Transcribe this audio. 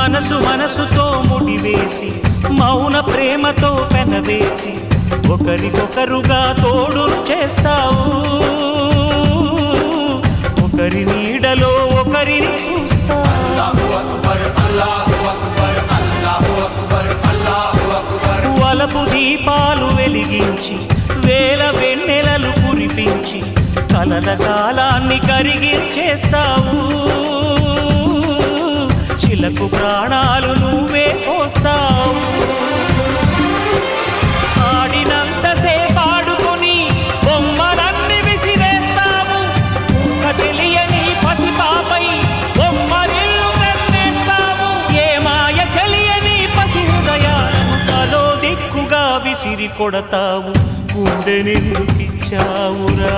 మనసు మనసుతో ముడివేసి మౌన ప్రేమతో పెనవేసి ఒకరికొకరుగా తోడును చేస్తావు. ఒకరి నీడలో ఒకరిని చూస్తావు. వలపు దీపాలు వెలిగించి వేల వెన్నెలలు కురిపించి కలల కాలాన్ని కరిగించేస్తావు. శిలకు ప్రాణాలు నువ్వే పోస్తావు. ఆడినంతసేపు ఆడుకొని బొమ్మలన్నీ విసిరేస్తావు. ఊహ తెలియని పసిపాపై బొమ్మరిల్లు కన్నేస్తావు. ఏ మాయ తెలియని పసి హృదయాలను తలో దిక్కుగా విసిరి కొడతావు. గుండెనెందుకిచ్చావురా?